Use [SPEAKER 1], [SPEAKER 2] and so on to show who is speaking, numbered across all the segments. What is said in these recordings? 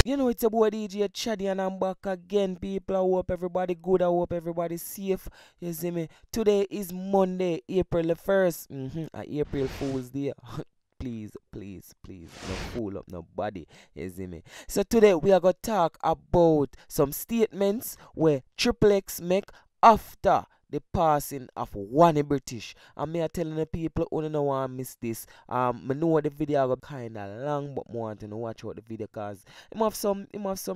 [SPEAKER 1] You know, it's a boy DJ Chaddy and I'm back again, people. I hope everybody good. I hope everybody safe. You see me? Today is Monday, April the 1st. April Fool's Day. Please, please, please, no fool up nobody. You see me? So today we are going to talk about some statements where Triple X make after the passing of ONEY British. And me are telling the people who don't want to miss this. I know the video got kinda long, but more want to watch out the video cause him have some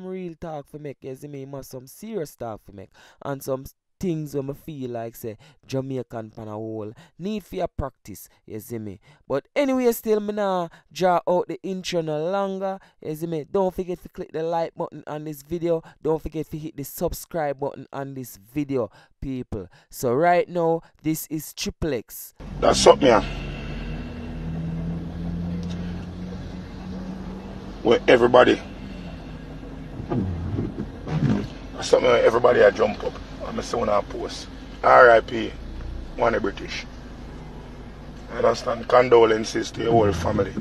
[SPEAKER 1] real talk for make, you see me, him have some serious talk for make and some things when I feel like say Jamaican pan a whole need for your practice, you see me. But anyway, still me now draw out the intro no longer, you see me. Don't forget to click the like button on this video. Don't forget to hit the subscribe button on this video, people. So right now, this is Triple X.
[SPEAKER 2] That's something, yeah. Where everybody, that's something where everybody I jump up. I'm saying on post. R.I.P. ONEY British. I understand. Condolences to your whole family.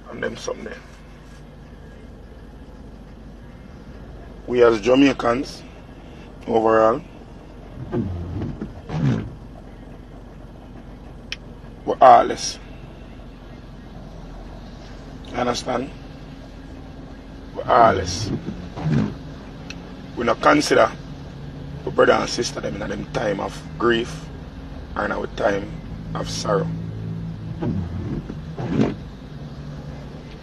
[SPEAKER 2] And them something. We as Jamaicans, overall, we're heartless. You understand? We're heartless. We not consider our brother and sister them in them time of grief and our time of sorrow.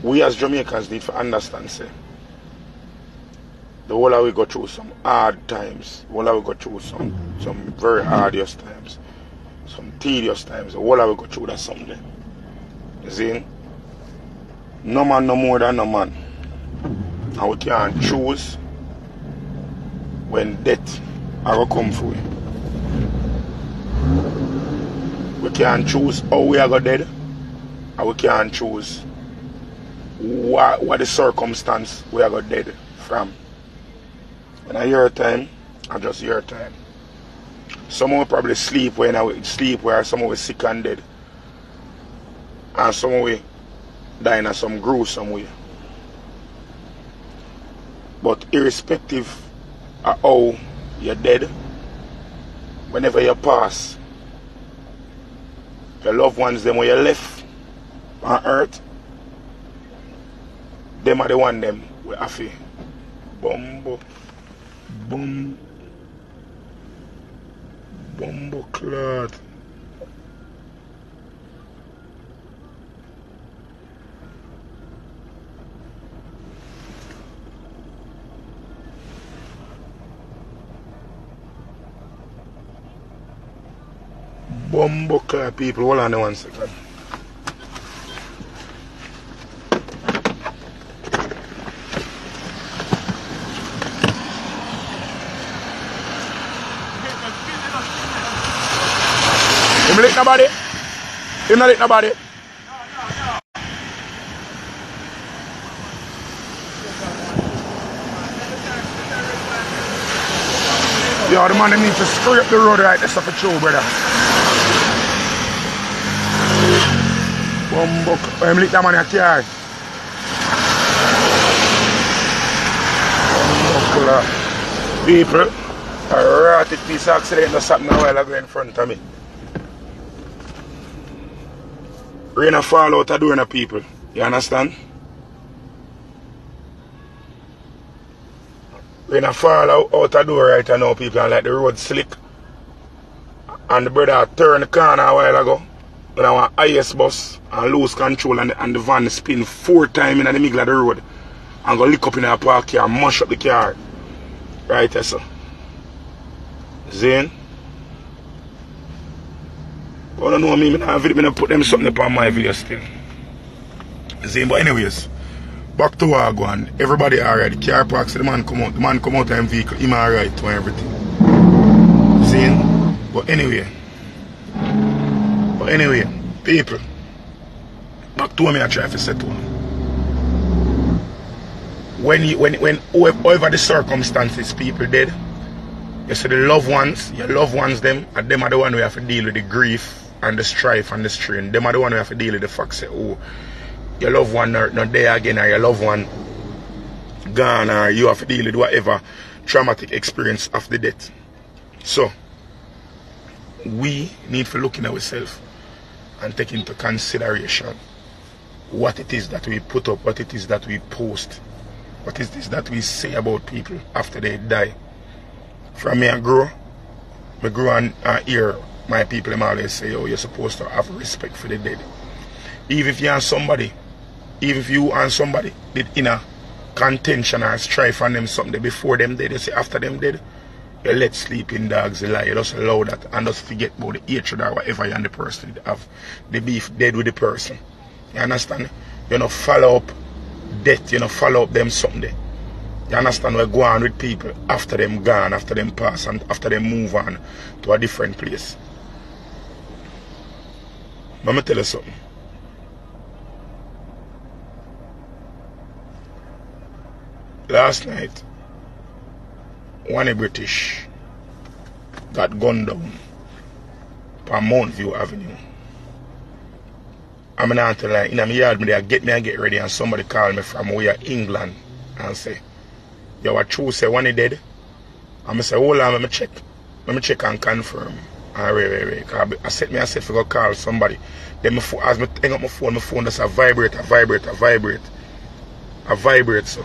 [SPEAKER 2] We as Jamaicans need to understand, say, the whole of we go through some hard times, the whole of we go through some very arduous times, some tedious times, the whole of we go through that something. You see? No man no more than no man. And we can't choose when death will come for you. We can't choose how we are going dead, and we can't choose what the circumstance we are going dead from. When I hear time, I just hear time. Some will probably sleep when I sleep where some will sick and dead. And some will die in some gruesome way. But irrespective of how you're dead, whenever you pass, your loved ones, them where you left on earth, them are the one them we have to bumbo clot. Bumbo clot, people. Hold on 1 second. You lick nobody? You not lick nobody? Yo, the man they need to scrape the road right this up for true, brother. Bumbo, I'm lick that man in a car. Bumbo, people, a rotted piece of accident that's happened a while ago in front of me. Rain a fall out of doing a people. You understand? Rain a fall out of door right now, people, and like the road slick. And the brother turned the corner a while ago. When I want IS bus and lose control and the van spin 4 times in the middle of the road. And go lick up in a park here and mash up the car. Right there, so. Zane. But I don't know me, I put them something upon my video still. Zane, but anyways. Back to where I go and everybody alright. The car parks, the man come out of his vehicle, him alright to everything. Zane. But anyway, people, back to what I try to say to them. When whoever the circumstances people dead, you see the loved ones, your loved ones them, and them are the one who have to deal with the grief and the strife and the strain. Them are the one who have to deal with the fact say, oh, your loved one not there again, or your loved one gone, or you have to deal with whatever traumatic experience of the death. So we need to look in ourselves and take into consideration what it is that we put up, what it is that we post, what is this that we say about people after they die. From me I grow and hear my people them always say, oh, you're supposed to have respect for the dead. Even if you and somebody, even if you and somebody did inner contention or strife on them something before them dead, you say after them dead, you let sleeping dogs lie. You just allow that and just forget about the hatred or whatever you and the person did have. The beef dead with the person. You understand? You don't follow up death, you don't follow up them something there. You understand? We go on with people after them gone, after them pass, and after them move on to a different place. Let me tell you something. Last night, ONEY British got gunned down on Mount View Avenue. I'm not to lie, in my yard, me get ready, and somebody called me from where England and say, yo, what true say ONEY dead? And I say, hold on, let me check and confirm. And wait. I said for go call somebody. Then as I hang up my phone just a vibrate. So.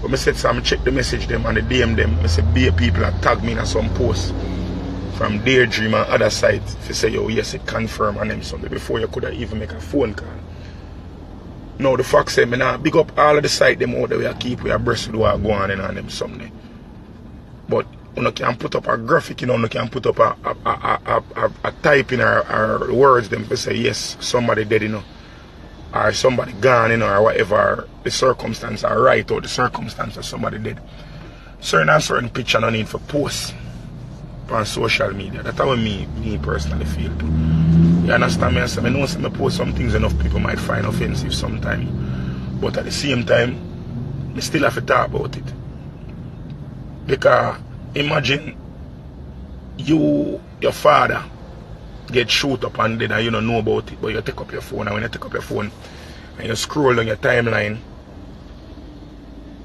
[SPEAKER 2] But I said, so I check the message them and the DM them. I said, be people that tag me in some post from Daydream and other sites. If you say, yo, yes, it confirm and them something before you could even make a phone call. Now the fact say, me now big up all of the site them out there we keep we abreast with what go on and them something. But you can put up a graphic, you can put up a typing or words them to say, yes, somebody dead, or somebody gone, or whatever the circumstance are right, or the circumstance of somebody dead. Certain picture no need for post on social media. That's how me personally feel too. You understand me? I say, I know some post some things enough people might find offensive sometimes. But at the same time, I still have to talk about it. Because imagine your father get shoot up and dead and you don't know about it, but you take up your phone, and when you take up your phone and you scroll on your timeline,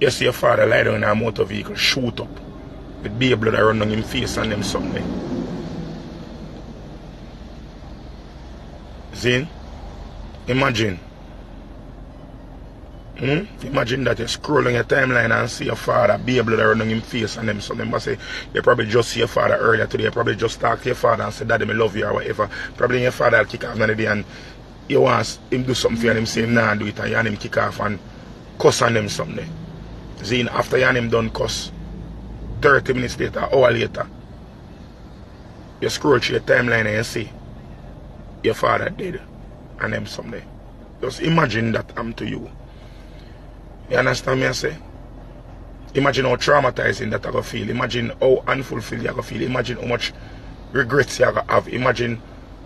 [SPEAKER 2] you see your father lie down in a motor vehicle, shoot up, with baby blood around on his face and them something. See? Imagine. Imagine that you scroll on your timeline and see your father, baby blood around on his face and them something. But say, you probably just see your father earlier today, you probably just talk to your father and say, Daddy, I love you or whatever. Probably your father will kick off another day and you want him do something for you and him say him nah do it, and you and him kick off and cuss on them something. See, after you and him done cuss, 30 minutes later, an hour later, you scroll through your timeline and you see your father dead and them something. Just imagine that to you. You understand me I say? Imagine how traumatizing that I go feel. Imagine how unfulfilled you go feel. Imagine how much regrets you go have. Imagine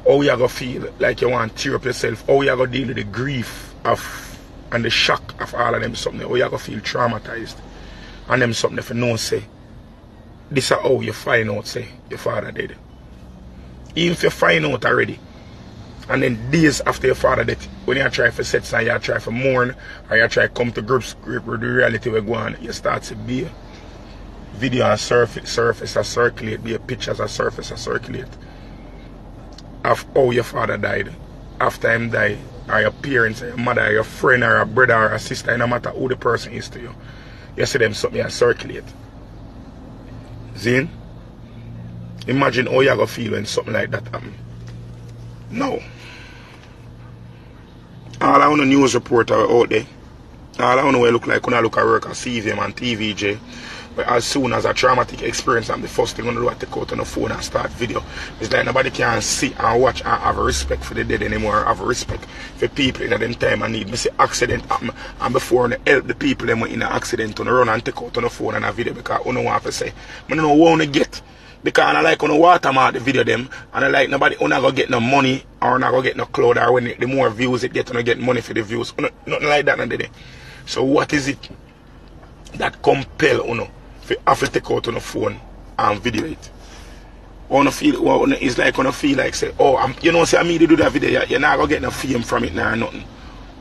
[SPEAKER 2] how you go feel like you want to tear up yourself. How you go deal with the grief of and the shock of all of them something. How you go feel traumatized. And them something if you know say, this is how you find out say your father dead. Even if you find out already, and then days after your father death, when you try to set aside, you try to mourn, or you try to come to grips with the reality we go on, you start to be video and surface and circulate, be pictures and surface and circulate of how your father died. After him died, or your parents, or your mother, or your friend, or a brother, or a sister, no matter who the person is to you, you see them something and circulate. See? Imagine how you're going to feel when something like that happens. No. All I want a news reporter out there. All I want to look like when I look at work at CVM and TVJ. But as soon as a traumatic experience, I'm the first thing I'm going to do is take out on the phone and start video. It's like nobody can see and watch and have a respect for the dead anymore. Have a respect for people in them time and need. Me see accident happen and before I help the people them in an accident to run and take out on the phone and a video because I don't want to say. I don't know what I get. Because I like on the watermark the video them and I like nobody not gonna get no money or not gonna get no cloud or when the more views it get, I get money for the views. Nothing like that today. So what is it that compel to have to take out on the phone and video it? It's like feel like say, oh, say I me to do that video, you're not gonna get no fame from it nor nothing.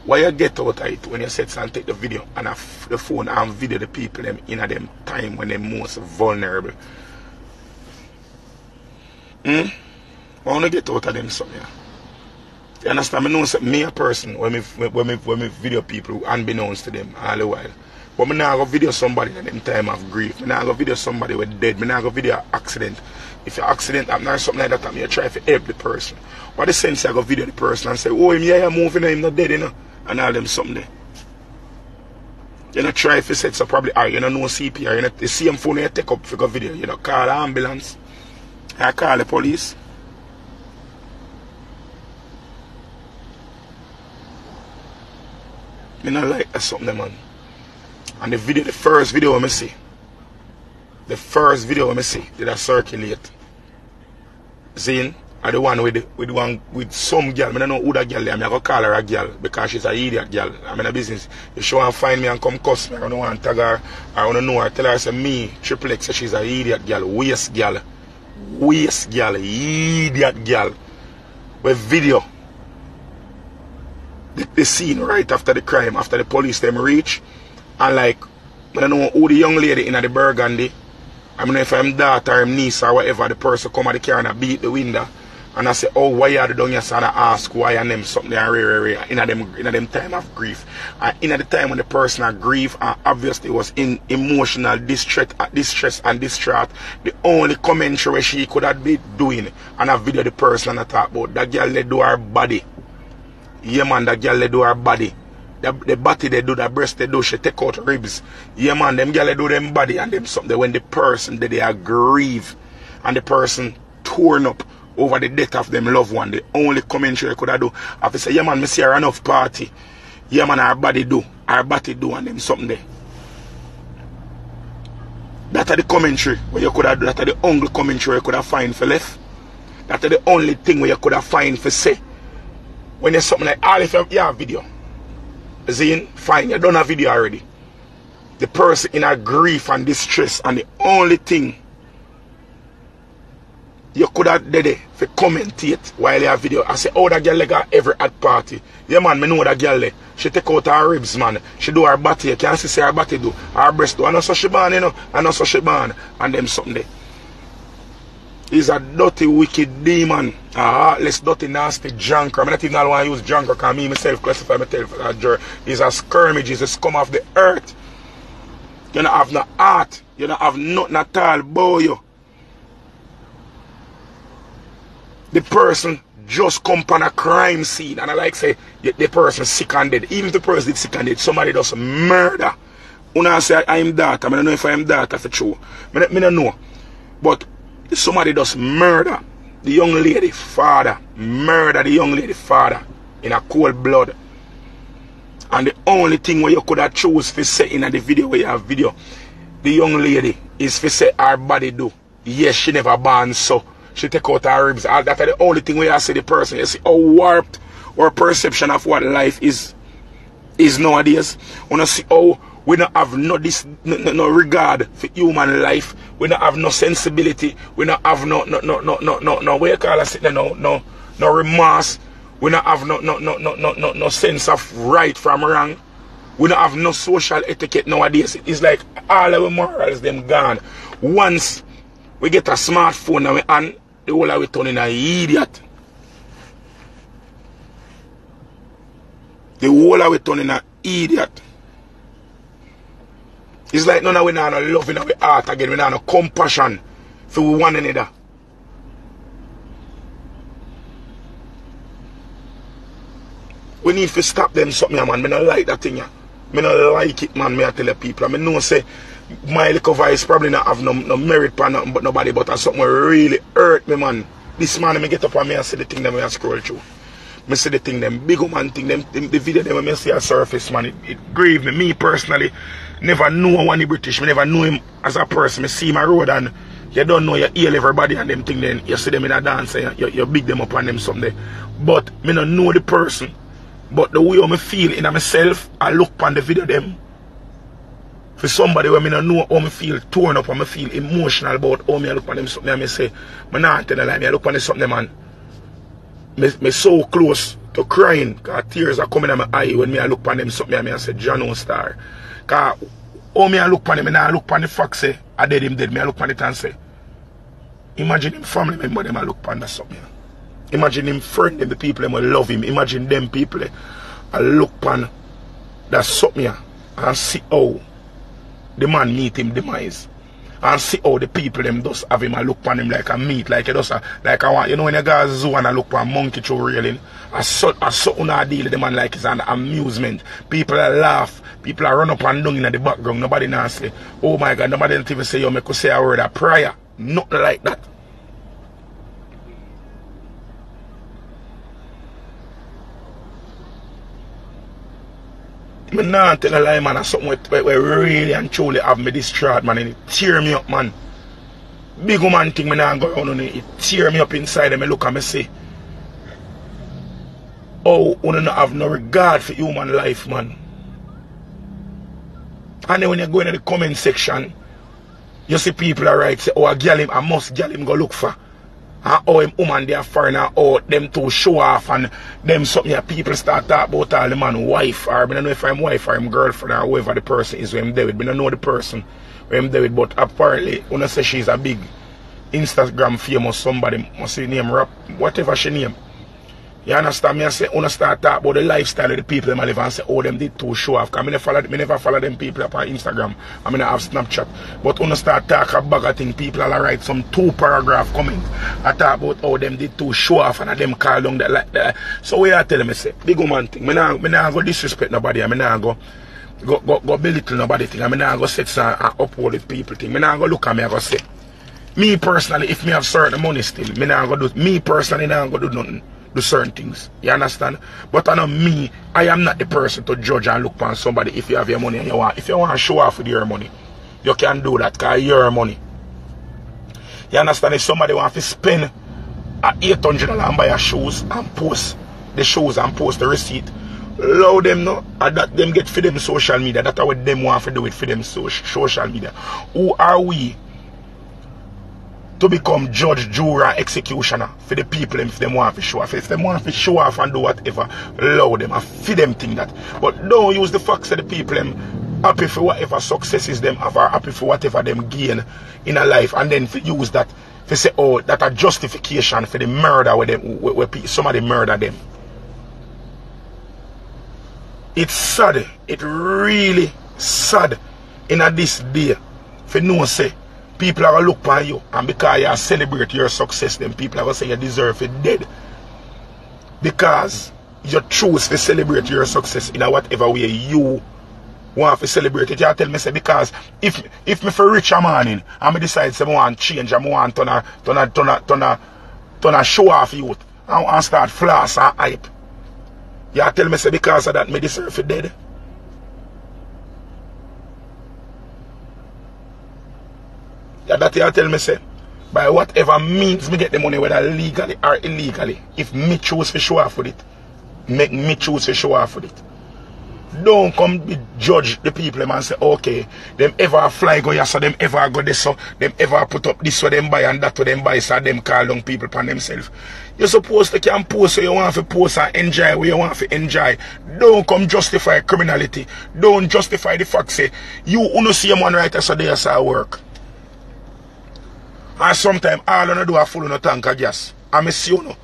[SPEAKER 2] Why you get out of it when you sit and take the video and the phone and video the people them in a them time when they're most vulnerable? I want to get out of them something. You understand? I know me a person when me video people unbeknownst to them all the while. But I not go video somebody in them time of grief. I not go video somebody with dead. I not go video an accident. If your accident happen or something like that, you try to help the person. What the sense I go video the person and say, oh, him yeah, moving, him not dead, you know, and all them something there. You know, try if you said so probably, you know, no CPR, you know, the same phone you take up for go video, you know, call the ambulance, I call the police. I don't like that something, man. And the video, the first video I see, did I circulate? Zane, are the one with some girl. I don't know who that girl is. I'm gonna call her a girl because she's an idiot girl. I'm in a business. If she want to find me and come cuss me, I don't want to tag her. I want to know her. Tell her say me, Triple X, she's an idiot girl, waste girl, idiot girl. With video. The scene right after the crime, after the police them reach, and like, I don't know who the young lady in the burgundy, I don't know if I'm daughter or niece or whatever, the person come at the car and beat the window, and I say, oh, why are the down here? And I ask why and them something in them time of grief. And in the time when the person had grief and obviously was in emotional distress and distraught, the only commentary she could have been doing, and I video the person and I talk about that girl they do her body. Yeah man, that girl they do her body. The body they do, the breast they do, she take out ribs. Yeah man, them girl they do them body and them something. When the person they are grieve and the person torn up over the death of them loved one, the only commentary I could have do, I say, yeah man, me see her enough party. Yeah man, her body do and them something there. That are the commentary where you could have do, that are the only commentary you could have find for left. That are the only thing where you could have find for say. When there's something like, if you have video, Zane, fine, you done a video already. The person in a grief and distress, and the only thing you could have did it for commentate while you have video. I say, oh, that girl got every at party. Yeah, man, me know that girl there. She take out her ribs, man. She do her body. You can't see her body do. Her breast do. I know so she born, you know. I know so she born. And them something there. He's a dirty, wicked demon. A heartless, dirty, nasty junker. I not even want to use junker because me myself classify myself as a jerk. He's a skirmish. He's a scum of the earth. You don't have no heart. You don't have nothing at all, boy. The person just come on a crime scene. And I like say, the person sick and dead. Even if the person is sick and dead, somebody does murder. Una say, I'm that. I don't know if I'm that for true. I don't know. But somebody does murder the young lady father, murder the young lady father in a cold blood. And the only thing where you could have choose for say in the video where you have video, the young lady is for say her body do. Yes, she never born so. She take out her ribs. That's the only thing where you see the person. You see how warped our perception of what life is nowadays. When you see how we don't have no regard for human life. We don't have no sensibility. We don't have no what you call it, no remorse. We don't have no sense of right from wrong. We don't have no social etiquette nowadays. It's like all our morals them gone. Once we get a smartphone and the whole of we turn in an idiot. The whole of we turn in an idiot. It's like none of we not love in our heart again. We not no compassion for one another. We need to stop them something, man. I don't like that thing. I don't like it, man. I tell the people. I know say my little voice probably not have no merit for nothing but nobody, but something really hurt me, man. This man, I get up on me and see the thing that I scroll through. I see the thing, them big man thing, the video them I see a surface, man. It grieved me. Me personally, never know one British. I never know him as a person. I see my road and you don't know you heal everybody and them thing. Then you see them in a dance and you big them up on them someday. But I don't know the person. But the way I feel in myself, I look upon the video them. For somebody where I don't know how I feel torn up and I feel emotional about how I look upon them something and I say, I'm not telling a lie, I look upon them something, man. Me so close to crying, because tears are coming out my eye when me I look on them something and me I say, John Star. Because oh me I look on him and I look on the fact say, I dead him dead, me I look on it and say, imagine him family member them I look on that something. Imagine him friend them, the people them will love him. Imagine them people I look on that something and see how the man meet him demise. And see how the people them just have him, I look on him like a meat, like a just like I want, you know, when you go to zoo and I look on monkey through railing, I saw I deal with the man like it's an amusement. People are laugh, people are run up and down in the background, nobody now say, oh my God, nobody don't even say, you make us say a word of prayer. Nothing like that. I nah tell a lie, man, that's something where really and truly have me distraught, man, and it tear me up, man. Big woman thing, me nah go around on it. It tear me up inside and me look and me say, oh, you don't have no regard for human life, man. And then when you go into the comment section, you see people are right, say, oh, a girl him, I must girl him go look for. And how him woman they are foreigner, or them to show off and them something that people start talking about all the man wife, or I don't know if I'm wife or I'm girlfriend or whoever the person is who I'm David. I don't know the person who I'm David, but apparently when I say she's a big Instagram famous somebody, must say name rap, whatever she name. You understand me? I say, when I start talking about the lifestyle of the people them I live and say, oh, them did too show off. Because I never follow them people up on Instagram. I mean, I have Snapchat. But when I start talking about a thing, people will write some 2-paragraph comments. I talk about how them did too show off and them call down that like that. So what I tell them, I say, big woman thing. I not go disrespect nobody. I not go belittle nobody thing. I not go set and uphold with people thing. I not go look at me and go say, me personally, if me have certain money still, me not go do, me personally not go do nothing. Do certain things, you understand? But I know me, I am not the person to judge and look upon somebody if you have your money and you want. If you want to show off with your money, you can do that because your money. You understand? If somebody wants to spend $800 and buy a shoes and post the shoes and post the receipt, allow them know and that them get for them social media. That's what them want to do it for them social media. Who are we to become judge, juror, executioner for the people if them want to show off? If them want to show off and do whatever, allow them and feed them think that. But don't use the facts of the people them happy for whatever successes them have or happy for whatever them gain in a life and then for use that to say, oh, that a justification for the murder where somebody murder them. It's sad. It really sad in a this day for no say people are going to look on you and because you celebrate your success, then people are going to say you deserve it dead. Because you choose to celebrate your success in a whatever way you want to celebrate it. You tell me say because if me for rich a morning and me decide say I want change and I want turn a show off youth and start floss and hype. You tell me say because of that me deserve it dead. Yeah, that you tell me say, by whatever means me get the money, whether legally or illegally, if me choose to show off with it, make me choose to show off with it. Don't come be judge the people and say, okay, them ever fly go yes, so them ever go this, so them ever put up this for them buy and that for them buy, so them call down people upon themselves. You're supposed to can post so you want to post and enjoy what you want to enjoy. Don't come justify criminality. Don't justify the fact say, you only see a man right so they are work. And sometimes all I do is full of a tank of gas. And I see you know,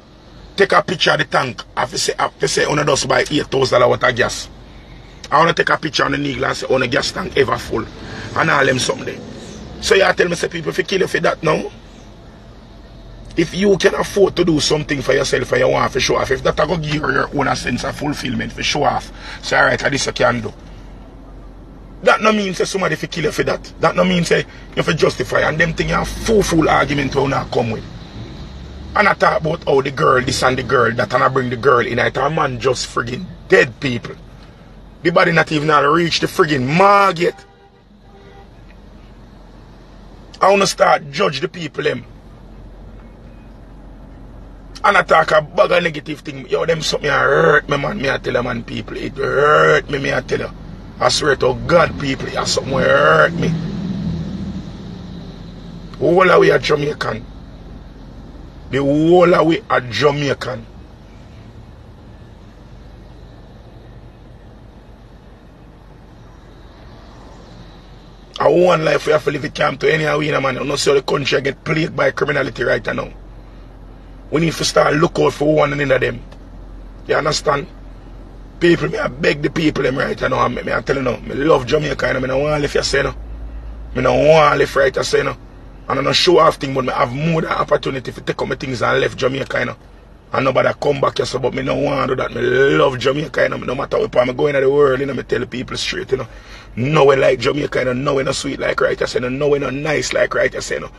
[SPEAKER 2] take a picture of the tank. I say you just buy $8,000 worth of gas. I want to take a picture on the needle and say, the gas tank ever full. And all them something. So you tell me, say people, if you kill you for that now, if you can afford to do something for yourself and you want to show off, if that will give you your own sense of fulfillment for show off, say, alright, this you can do. That no mean say somebody fi kill you for that. That no mean say you fi justify and them thing are full argument will not come with. And I talk about how the girl this and the girl that and I bring the girl in it. A man just friggin' dead people. The body not even reach the friggin' mark yet. I wanna start judge the people them. And I talk a bag of negative thing. Yo, them something hurt me, man. Me I tell you, man, people. It hurt me, I tell you. I swear to God, people, it something hurt me. The whole of we are Jamaican. The whole of we are Jamaican. A one life we have to live it camp to any way, man. You know, so the country get plagued by criminality right now. We need to start look out for one another them. You understand? People, me I beg the people them right now. I tell you now, I love Jamaica and I don't want to live you say no. I don't want to live right you say no. And I don't show off things, but I have more than opportunity to take up my things and left Jamaica, you know. And nobody come back here, so, but I don't want to do that. I love Jamaica, you know. No matter where I'm going in the world, you know, I tell the people straight, you know. No way like Jamaica, you know. No way not sweet like right, you say, no way not nice like right, you say, no.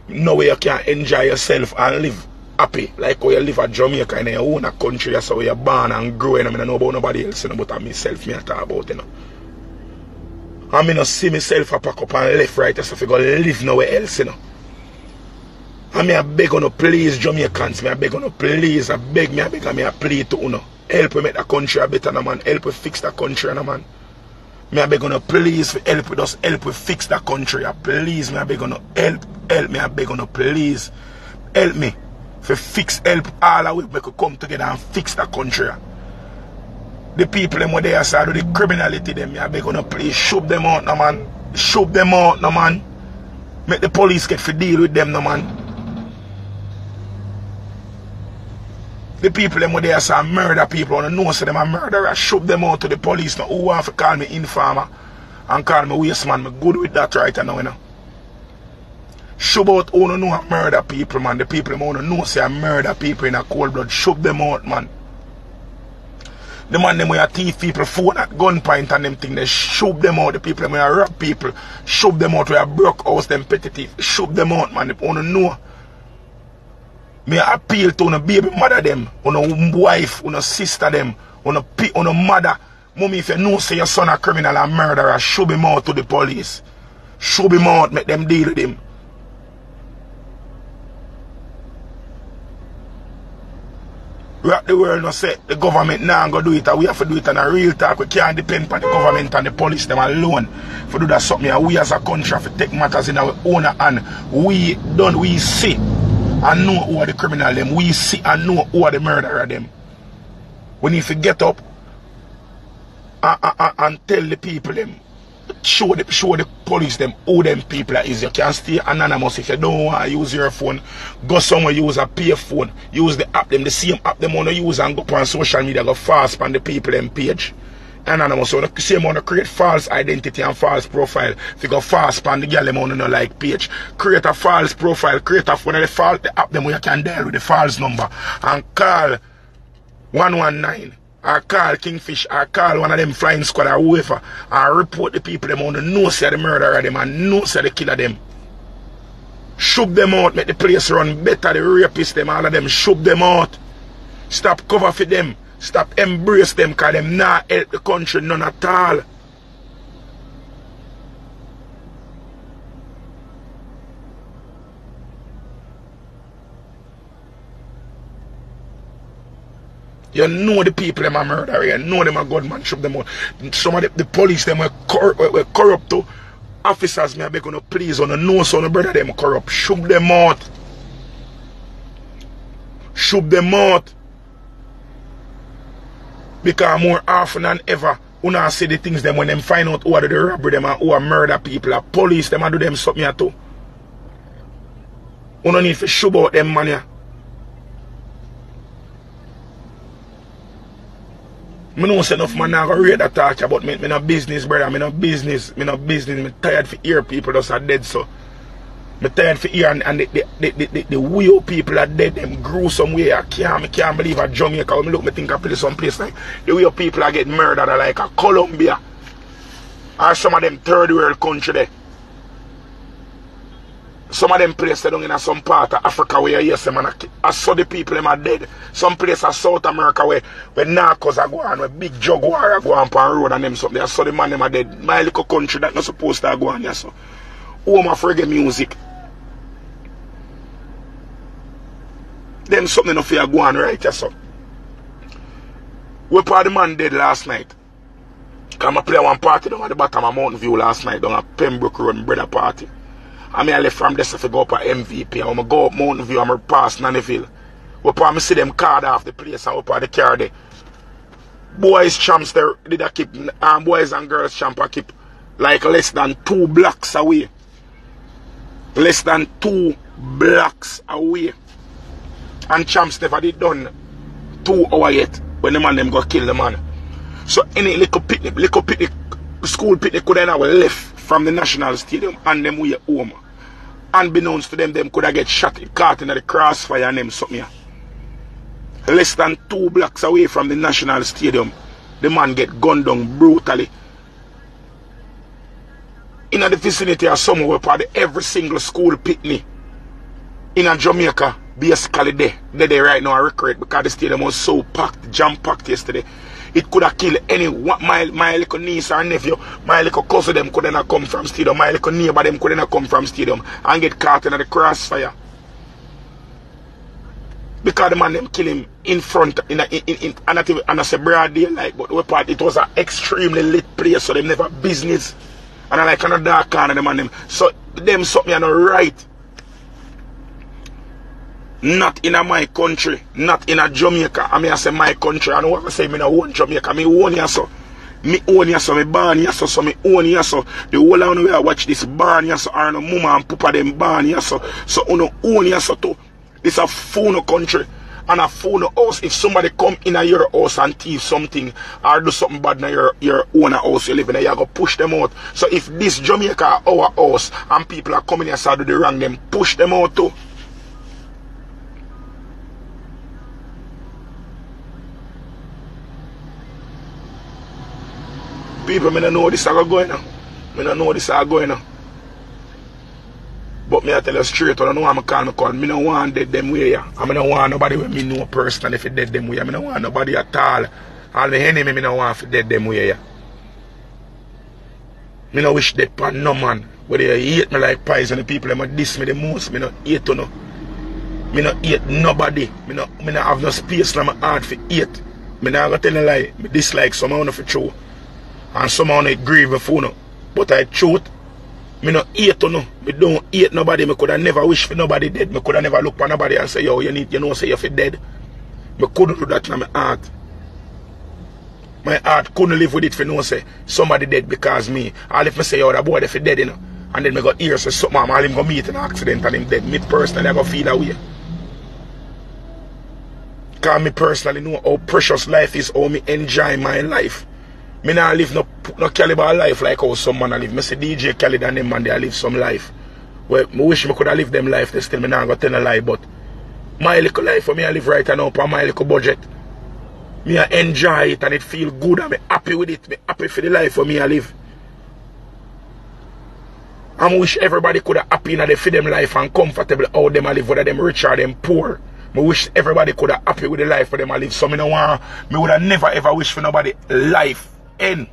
[SPEAKER 2] No way you can enjoy yourself and live happy like how you live at Jamaica in your own country, so where you're born and grow, and I don't know about nobody else, you know, but myself, me I talk about, you know. I mean, I see myself a pack up and left right, so if I go live nowhere else, you know. I mean, I beg on to please Jamaicans, I beg on to please, I beg, I plead to you, help me make the country a better, man, help me fix the country, man. I beg on to please, help me, just help me fix the country, please, I beg on to help me, I beg on to please, help me, help all of we could come together and fix the country. The people them where they are do the criminality them, I beg on to please, shoot them out, no man, shoot them out, no man, make the police get to deal with them, no man. The people them where they are murder people, and know so them a murderer, shoot them out to the police now. Who want to call me informer and call me waste man? I'm good with that right now, you know. Shoot out who don't know murder people, man. The people who don't know say I murder people in a cold blood. Shoot them out, man. The man them where thief people phone at gunpoint and them thing, they shoot them out. The people them where rob people, shoot them out where broke house, them petty thief. Shoot them out, man. They don't know. Me appeal to una baby mother them, una wife, una sister them, una mother. Mommy, if you know say your son a criminal and murderer, show him out to the police. Show him out, make them deal with him. Rock the world no say the government now go do it, and we have to do it on a real talk. We can't depend on the government and the police them alone for do that something. And we as a country have to take matters in our own hand. We see and know who are the criminal them. We see and know who are the murderer them. We need to get up and tell the people them, show the police them who them people is. You can stay anonymous if you don't want to use your phone. Go somewhere, use a pay phone. Use the app them, the same app them want to use, and go up on social media, go fast on the people them page. Anonymous, so the same want to create false identity and false profile. If you go fast on the girl them want to know like page, create a false profile, create a one of the app them where you can dial with the false number and call 119 or call Kingfish or call one of them flying squad or whoever and report the people them want to know say the murderer them and know say the killer them. Shoot them out, make the place run better, the rapists them, all of them, shoot them out. Stop cover for them. Stop embrace them because them not help the country none at all. You know the people them are murderer, you know them are gunman, shoot them out. Some of the police them were corrupt too. Officers me I beg on please on the know son brother them corrupt. Shoot them out. Shoot them out. Because more often than ever, you not see the things them when them find out who are the robbery them and who are murder people. Police them and do them something too. You don't need to show about them man. I know say enough man now go read that talk about me no business, brother. Me no business. Me tired for hear people just are dead so. Me tired for hear and the way people are dead, them gruesome way. I can't believe at Jamaica. When me look, me think I play some place like the way people are getting murdered are like a Colombia. Or some of them third world country there. Some of them places down in some part of Africa where you hear some man I saw the people them are dead. Some places in South America where narcos are going, where big drug war are going on the road and them something. I saw the man them are dead. My little country that not supposed to go on here so. Home of reggae music. Them something of fear go on right here so. We part the man dead last night. Cause I play one party down at the bottom of Mountain View last night down at Pembroke Road brother party. I left from this to go up at MVP. I'm going to go up Mountain View. I'm going to pass Nannyville. I see them card off the place and up at the car there. Boys champs there, did I keep, boys and girls champ I keep like less than 2 blocks away. Less than 2 blocks away. And champs never did done 2 hours yet when the man them got kill the man. So any little picnic, school picnic could have left from the national stadium and them way home. Unbeknownst to them could have get shot, caught in the crossfire and them something here. Less than 2 blocks away from the national stadium, the man get gunned down brutally. In the vicinity of somewhere part of every single school picnic in Jamaica, basically there right now I record because the stadium was so packed, jam-packed yesterday. It could have killed any my little niece or nephew, my little cousin them couldn't have come from stadium, my little neighbor them couldn't have come from stadium and get caught in the crossfire. Because the man them kill him in front and I say broad daylight, but the part it was an extremely lit place, so them never business. And I like another dark corner them and them. So them something not right. Not in my country, not in a Jamaica. I mean I say my country. I don't want to say me no own Jamaica. Me own here so. Me own here so, me born here so me own here so. The whole of you watch this born here so, or no mama and papa them born here so. So you own here so too. This a phone country and a phone house. If somebody come in your house and thief something or do something bad in your own house you live in, you go push them out. So if this Jamaica our house and people are coming here so do the wrong, them push them out too. People, I don't know this is going on. I don't know this is going on. But me I tell you straight, I don't know why I call me call. I don't want dead them way. I don't want nobody with me know personally if it dead them way. I don't want nobody at all. All my enemy, I don't want if dead them way. I don't wish dead upon no man. Whether you hate me like poison, the people that diss me the most, I don't hate to no. I don't hate nobody. I don't have no space in my heart for hate. I don't tell you a lie. I dislike someone for true. And someone I grieve for no. But I truth. I don't hate to no. I don't hate nobody. I could have never wish for nobody dead. I could have never look for nobody and say, yo, you know, say you're dead. I couldn't do that in my heart. My heart couldn't live with it for no say somebody dead because me. All if I say, yo, that boy if dead, you know. And then I got ears say something, all him go meet in an accident and him dead. Me personally I go feel that way. Because me personally know how precious life is, how me enjoy my life. Me not live no caliber life like how some man live. Me say DJ Khaled and them man they live some life. Well, I wish me could have lived them life. They still me not gonna tell a lie, but my little life for me I live right now on my little budget. Me I enjoy it and it feel good and me happy with it. Me happy for the life for me I live. I wish everybody could have happy in for them life and comfortable how them I live, whether them rich or them poor. I wish everybody could have happy with the life for them I live. So me no want, me would have never ever wish for nobody life end.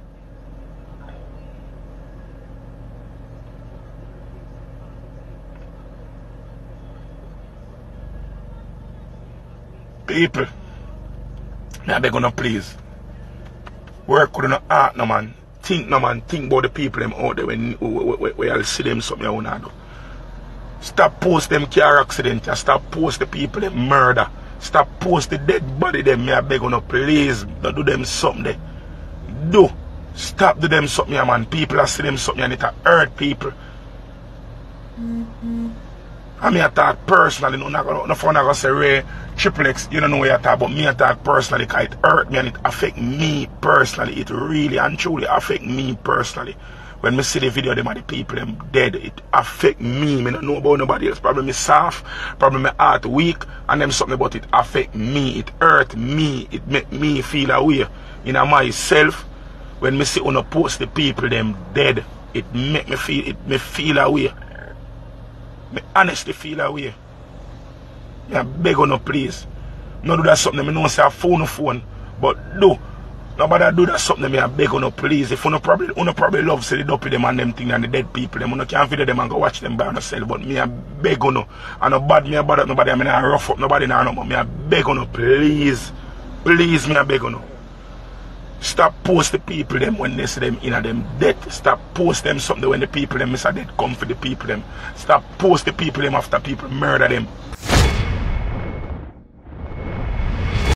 [SPEAKER 2] People, I beg you please. Work with no art no man. Think no man. Think about the people them out there when I'll see them something you wanna do. Stop post them car accident. Stop post the people them murder. Stop post the dead body them. I beg you please. Don't do them something. Do. Stop do them something, man. People are see them something and it hurt people. I mean, I thought personally, no fun I gonna say Ray, Triple X, you don't know what I thought, but me I thought personally, because it hurt me and it affect me personally. It really and truly affect me personally. When me see the video, them are the people, them dead, it affect me. I don't know about nobody else. Probably me soft, probably my heart weak, and them something about it affect me. It hurt me. It make me feel away in myself. When me see on post the people, them dead, it make me feel away. Me honestly feel away. Yeah, beg on no please. No do that something. Me know say a phone, but do. Nobody do that something. Me I beg on no please. If you probably love say the dopey them and them thing and the dead people, them you can't video them and go watch them by yourself. But me I beg on no. And no bad me I bad up nobody. I mean I rough up nobody now no more. Me I beg on no please. Please me I beg on no. Stop post the people them when they see them in a them death. Stop post them something when the people them is a dead come for the people them. Stop post the people them after people murder them.